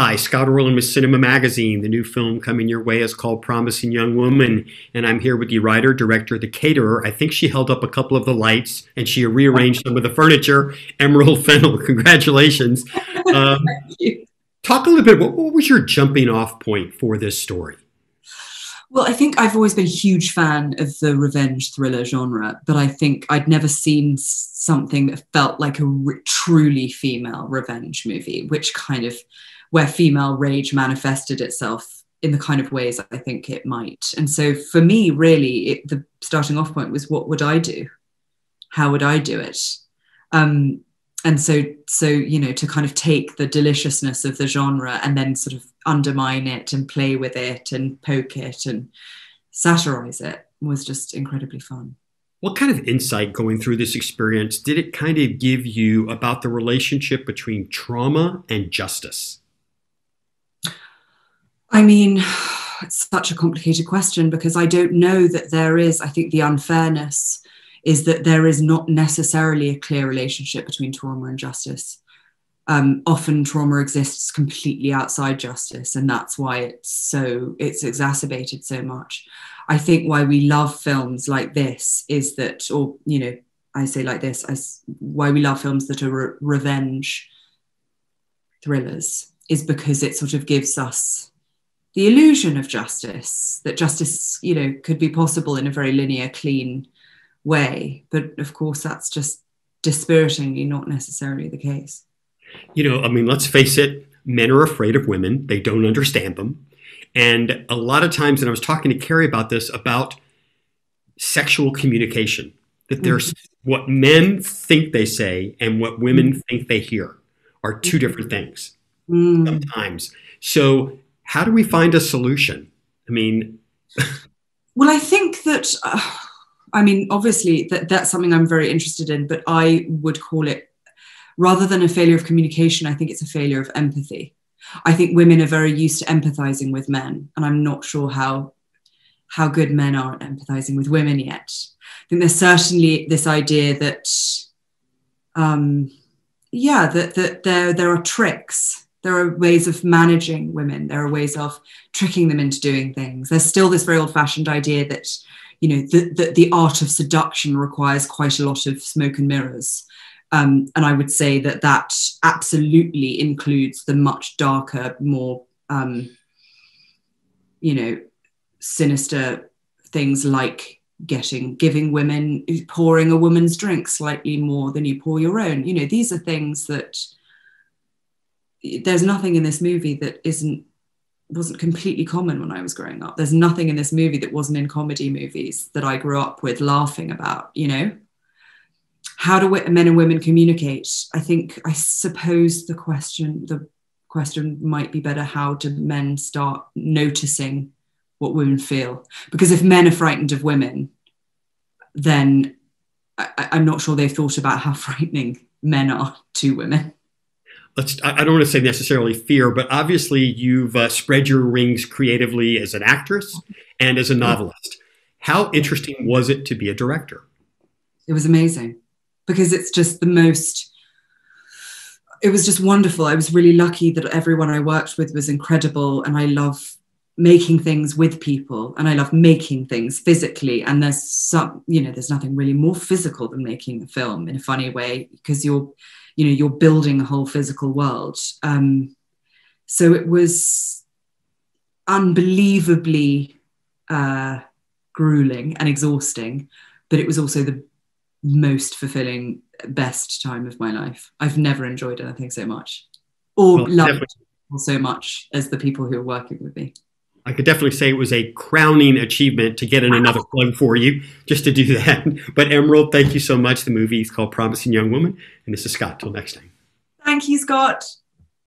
Hi, Scott Orlin with Cinema-Magazin. The new film coming your way is called Promising Young Woman, and I'm here with the writer, director, the caterer. I think she held up a couple of the lights, and she rearranged some of the furniture. Emerald Fennell, congratulations. Um, Thank you. Talk a little bit, what was your jumping off point for this story? Well, I think I've always been a huge fan of the revenge thriller genre, but I think I'd never seen something that felt like a truly female revenge movie, where female rage manifested itself in the kind of ways I think it might. And so for me, really, the starting off point was, what would I do? How would I do it? And so to kind of take the deliciousness of the genre and then sort of undermine it and play with it and poke it and satirize it was just incredibly fun. What kind of insight going through this experience did it kind of give you about the relationship between trauma and justice? I mean, it's such a complicated question because I don't know that there is. I think the unfairness is that there is not necessarily a clear relationship between trauma and justice. Often trauma exists completely outside justice, and that's why it's exacerbated so much. I think why we love films like this is that, or I say like this, why we love films that are revenge thrillers is because it sort of gives us the illusion of justice, that justice, could be possible in a very linear, clean way. But of course, that's just dispiritingly not necessarily the case. Let's face it, men are afraid of women. They don't understand them. And a lot of times, and I was talking to Carrie about this, about sexual communication, that there's what men think they say and what women think they hear are two different things sometimes. So how do we find a solution? Well, I think that, obviously that's something I'm very interested in, but I would call it, rather than a failure of communication, I think it's a failure of empathy. I think women are very used to empathizing with men, and I'm not sure how good men are at empathizing with women yet. I think there's certainly this idea that, that there are tricks. There are ways of managing women. There are ways of tricking them into doing things. There's still this very old-fashioned idea that, the art of seduction requires quite a lot of smoke and mirrors. And I would say that absolutely includes the much darker, more, sinister things like pouring a woman's drink slightly more than you pour your own. These are things that there's nothing in this movie that wasn't completely common when I was growing up. There's nothing in this movie that wasn't in comedy movies that I grew up with laughing about, How do men and women communicate? I suppose the question might be better, how do men start noticing what women feel? Because if men are frightened of women, then I'm not sure they've thought about how frightening men are to women. I don't want to say necessarily fear, but obviously you've spread your wings creatively as an actress and as a novelist. How interesting was it to be a director? It was amazing because it's just it was just wonderful. I was really lucky that everyone I worked with was incredible, and I love making things with people, and I love making things physically. And there's nothing really more physical than making a film in a funny way, because you're building a whole physical world. So it was unbelievably grueling and exhausting, but it was also the most fulfilling, best time of my life. I've never enjoyed anything so much, or loved it so much as the people who are working with me. I could definitely say it was a crowning achievement to get in another plug for you just to do that. But Emerald, thank you so much. The movie is called Promising Young Woman. And this is Scott. Till next time. Thank you, Scott.